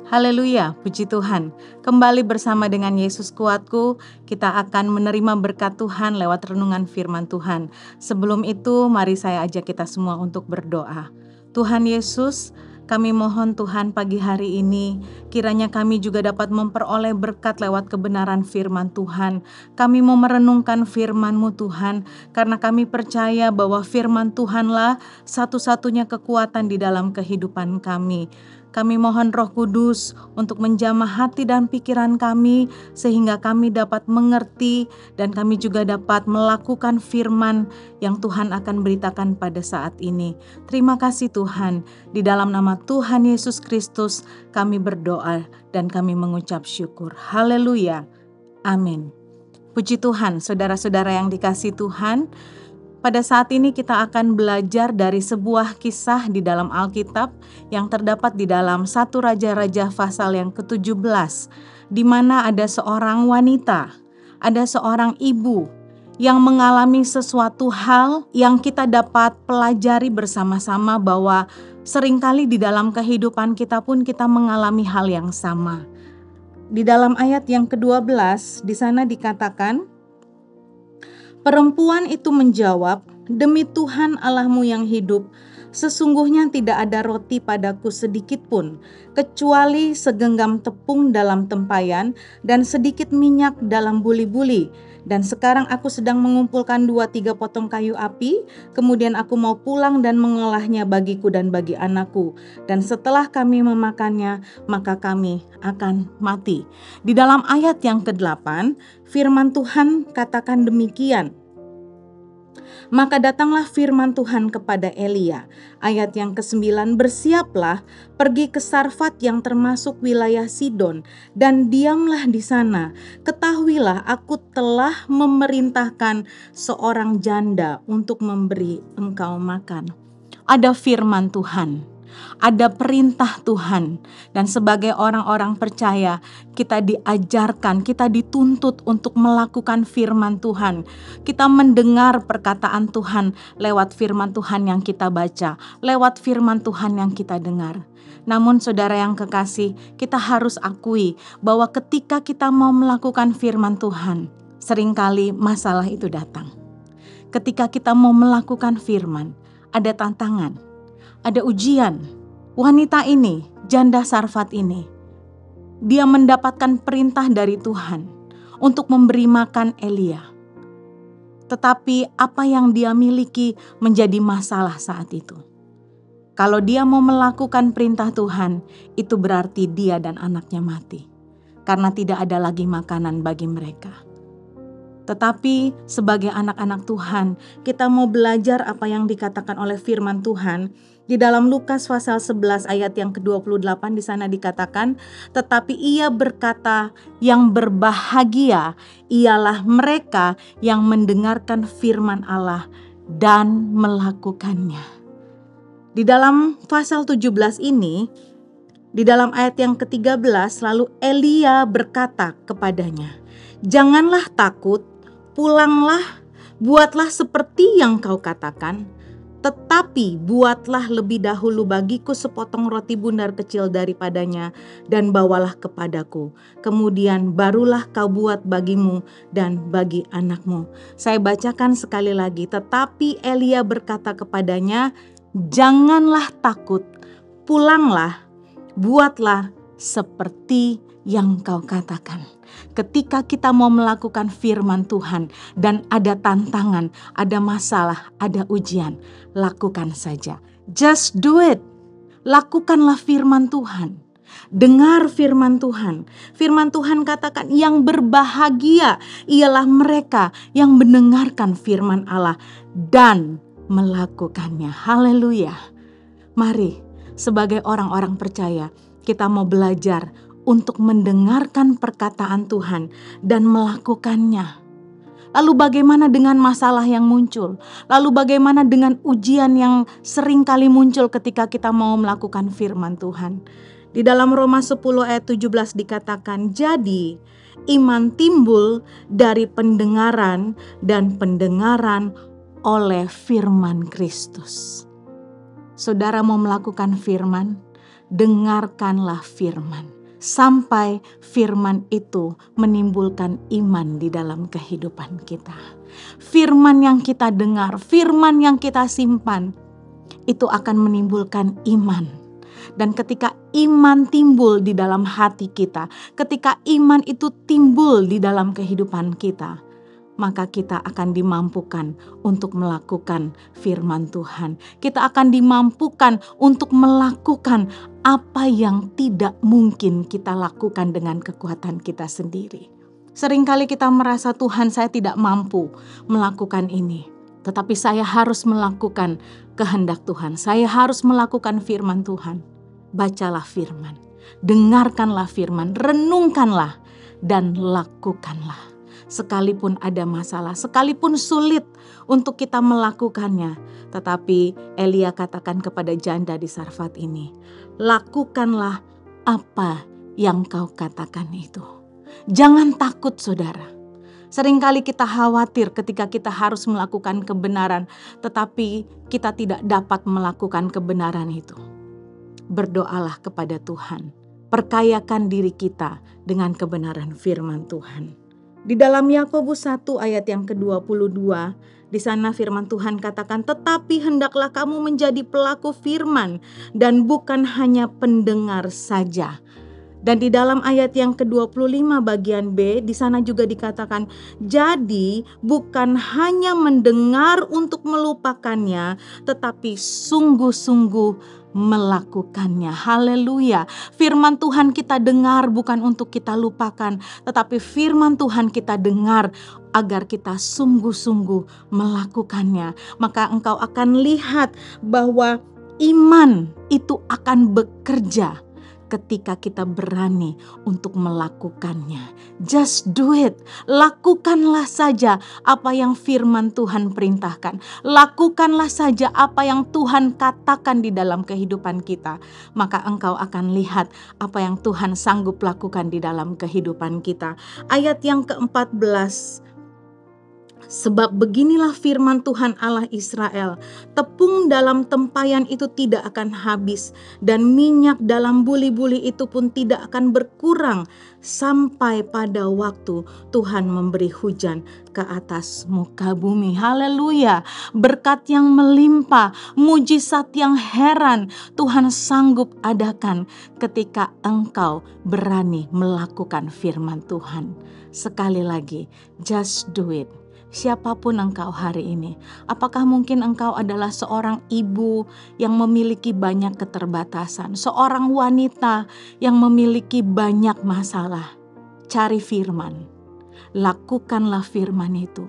Haleluya, puji Tuhan. Kembali bersama dengan Yesus Kuatku, kita akan menerima berkat Tuhan lewat renungan firman Tuhan. Sebelum itu, mari saya ajak kita semua untuk berdoa. Tuhan Yesus, kami mohon Tuhan pagi hari ini, kiranya kami juga dapat memperoleh berkat lewat kebenaran firman Tuhan. Kami mau merenungkan firman-Mu Tuhan, karena kami percaya bahwa firman Tuhanlah satu-satunya kekuatan di dalam kehidupan kami. Kami mohon Roh Kudus untuk menjamah hati dan pikiran kami sehingga kami dapat mengerti dan kami juga dapat melakukan firman yang Tuhan akan beritakan pada saat ini. Terima kasih Tuhan, di dalam nama Tuhan Yesus Kristus kami berdoa dan kami mengucap syukur. Haleluya. Amin. Puji Tuhan, saudara-saudara yang dikasihi Tuhan. Pada saat ini kita akan belajar dari sebuah kisah di dalam Alkitab yang terdapat di dalam 1 Raja-Raja pasal yang ke-17, di mana ada seorang wanita, ada seorang ibu yang mengalami sesuatu hal yang kita dapat pelajari bersama-sama bahwa seringkali di dalam kehidupan kita pun kita mengalami hal yang sama. Di dalam ayat yang ke-12 di sana dikatakan, perempuan itu menjawab, "Demi Tuhan Allahmu yang hidup, sesungguhnya tidak ada roti padaku sedikit pun, kecuali segenggam tepung dalam tempayan dan sedikit minyak dalam buli-buli. Dan sekarang aku sedang mengumpulkan 2-3 potong kayu api, kemudian aku mau pulang dan mengolahnya bagiku dan bagi anakku. Dan setelah kami memakannya, maka kami akan mati." Di dalam ayat yang ke-8, firman Tuhan katakan demikian. Maka datanglah firman Tuhan kepada Elia. Ayat yang ke-9, bersiaplah, pergi ke Sarfat yang termasuk wilayah Sidon, dan diamlah di sana. Ketahuilah aku telah memerintahkan seorang janda untuk memberi engkau makan. Ada firman Tuhan, ada perintah Tuhan, dan sebagai orang-orang percaya kita diajarkan, kita dituntut untuk melakukan firman Tuhan. Kita mendengar perkataan Tuhan lewat firman Tuhan yang kita baca, lewat firman Tuhan yang kita dengar. Namun saudara yang kekasih, kita harus akui bahwa ketika kita mau melakukan firman Tuhan, seringkali masalah itu datang. Ketika kita mau melakukan firman, ada tantangan, ada ujian. Wanita ini, janda Sarfat ini, dia mendapatkan perintah dari Tuhan untuk memberi makan Elia. Tetapi apa yang dia miliki menjadi masalah saat itu. Kalau dia mau melakukan perintah Tuhan, itu berarti dia dan anaknya mati. Karena tidak ada lagi makanan bagi mereka. Tetapi sebagai anak-anak Tuhan, kita mau belajar apa yang dikatakan oleh firman Tuhan. Di dalam Lukas pasal 11 ayat yang ke-28 di sana dikatakan, tetapi ia berkata, yang berbahagia ialah mereka yang mendengarkan firman Allah dan melakukannya. Di dalam pasal 17 ini, di dalam ayat yang ke-13, lalu Elia berkata kepadanya, janganlah takut, pulanglah, buatlah seperti yang kau katakan, tetapi buatlah lebih dahulu bagiku sepotong roti bundar kecil daripadanya dan bawalah kepadaku. Kemudian barulah kau buat bagimu dan bagi anakmu. Saya bacakan sekali lagi, tetapi Elia berkata kepadanya, janganlah takut, pulanglah, buatlah seperti yang kau katakan. Ketika kita mau melakukan firman Tuhan dan ada tantangan, ada masalah, ada ujian, lakukan saja. Just do it. Lakukanlah firman Tuhan. Dengar firman Tuhan. Firman Tuhan katakan yang berbahagia ialah mereka yang mendengarkan firman Allah dan melakukannya. Haleluya. Mari sebagai orang-orang percaya kita mau belajar untuk mendengarkan perkataan Tuhan dan melakukannya. Lalu bagaimana dengan masalah yang muncul? Lalu bagaimana dengan ujian yang sering kali muncul ketika kita mau melakukan firman Tuhan? Di dalam Roma 10 ayat 17 dikatakan, jadi iman timbul dari pendengaran dan pendengaran oleh firman Kristus. Saudara mau melakukan firman, dengarkanlah firman. sampai firman itu menimbulkan iman di dalam kehidupan kita. Firman yang kita dengar, firman yang kita simpan, itu akan menimbulkan iman. Dan ketika iman timbul di dalam hati kita, ketika iman itu timbul di dalam kehidupan kita, maka kita akan dimampukan untuk melakukan firman Tuhan. Kita akan dimampukan untuk melakukan apa yang tidak mungkin kita lakukan dengan kekuatan kita sendiri. Seringkali kita merasa, Tuhan, saya tidak mampu melakukan ini. Tetapi saya harus melakukan kehendak Tuhan. Saya harus melakukan firman Tuhan. Bacalah firman, dengarkanlah firman, renungkanlah, dan lakukanlah. Sekalipun ada masalah, sekalipun sulit untuk kita melakukannya. Tetapi Elia katakan kepada janda di Sarfat ini, lakukanlah apa yang kau katakan itu. Jangan takut, saudara. Seringkali kita khawatir ketika kita harus melakukan kebenaran, tetapi kita tidak dapat melakukan kebenaran itu. Berdoalah kepada Tuhan, perkayakan diri kita dengan kebenaran firman Tuhan. Di dalam Yakobus 1 ayat yang ke-22, di sana firman Tuhan katakan, tetapi hendaklah kamu menjadi pelaku firman dan bukan hanya pendengar saja. Dan di dalam ayat yang ke-25 bagian B, di sana juga dikatakan, jadi bukan hanya mendengar untuk melupakannya, tetapi sungguh-sungguh melakukannya. Haleluya. Firman Tuhan kita dengar bukan untuk kita lupakan, tetapi firman Tuhan kita dengar agar kita sungguh-sungguh melakukannya. Maka engkau akan lihat bahwa iman itu akan bekerja ketika kita berani untuk melakukannya. Just do it. Lakukanlah saja apa yang firman Tuhan perintahkan. Lakukanlah saja apa yang Tuhan katakan di dalam kehidupan kita. Maka engkau akan lihat apa yang Tuhan sanggup lakukan di dalam kehidupan kita. Ayat yang ke-14. Sebab beginilah firman Tuhan Allah Israel, tepung dalam tempayan itu tidak akan habis, dan minyak dalam buli-buli itu pun tidak akan berkurang, sampai pada waktu Tuhan memberi hujan ke atas muka bumi. Haleluya, berkat yang melimpah, mujizat yang heran Tuhan sanggup adakan ketika engkau berani melakukan firman Tuhan. Sekali lagi, just do it. Siapapun engkau hari ini, apakah mungkin engkau adalah seorang ibu yang memiliki banyak keterbatasan, seorang wanita yang memiliki banyak masalah? Cari firman, lakukanlah firman itu,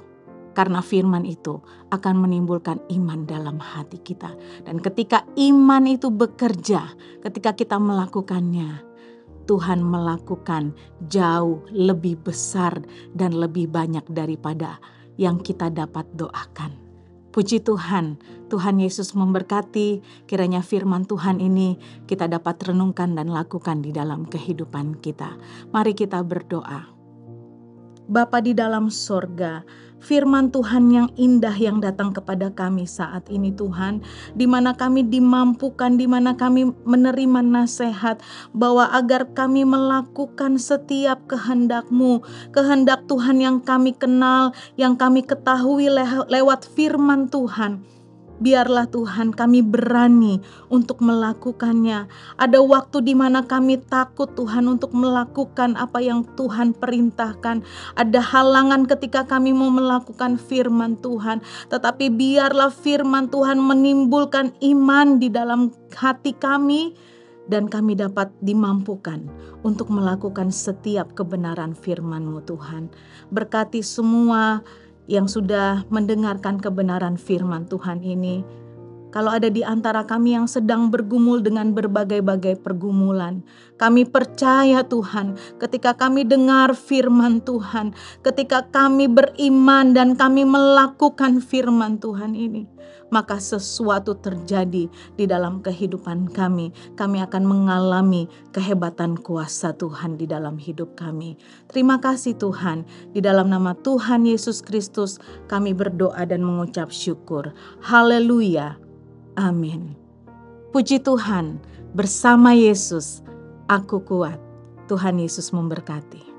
karena firman itu akan menimbulkan iman dalam hati kita. Dan ketika iman itu bekerja, ketika kita melakukannya, Tuhan melakukan jauh lebih besar dan lebih banyak daripada yang kita dapat doakan. Puji Tuhan, Tuhan Yesus memberkati. Kiranya firman Tuhan ini kita dapat renungkan dan lakukan di dalam kehidupan kita. Mari kita berdoa. Bapa di dalam sorga, firman Tuhan yang indah yang datang kepada kami saat ini Tuhan, di mana kami dimampukan, di mana kami menerima nasihat bahwa agar kami melakukan setiap kehendak-Mu, kehendak Tuhan yang kami kenal, yang kami ketahui lewat firman Tuhan. Biarlah Tuhan kami berani untuk melakukannya. Ada waktu di mana kami takut Tuhan untuk melakukan apa yang Tuhan perintahkan. Ada halangan ketika kami mau melakukan firman Tuhan. Tetapi biarlah firman Tuhan menimbulkan iman di dalam hati kami. Dan kami dapat dimampukan untuk melakukan setiap kebenaran firman-Mu Tuhan. Berkati semua yang sudah mendengarkan kebenaran firman Tuhan ini. Kalau ada di antara kami yang sedang bergumul dengan berbagai-bagai pergumulan, kami percaya Tuhan, ketika kami dengar firman Tuhan, ketika kami beriman dan kami melakukan firman Tuhan ini, maka sesuatu terjadi di dalam kehidupan kami. Kami akan mengalami kehebatan kuasa Tuhan di dalam hidup kami. Terima kasih Tuhan, di dalam nama Tuhan Yesus Kristus kami berdoa dan mengucap syukur. Haleluya. Amin. Puji Tuhan, bersama Yesus aku kuat. Tuhan Yesus memberkati.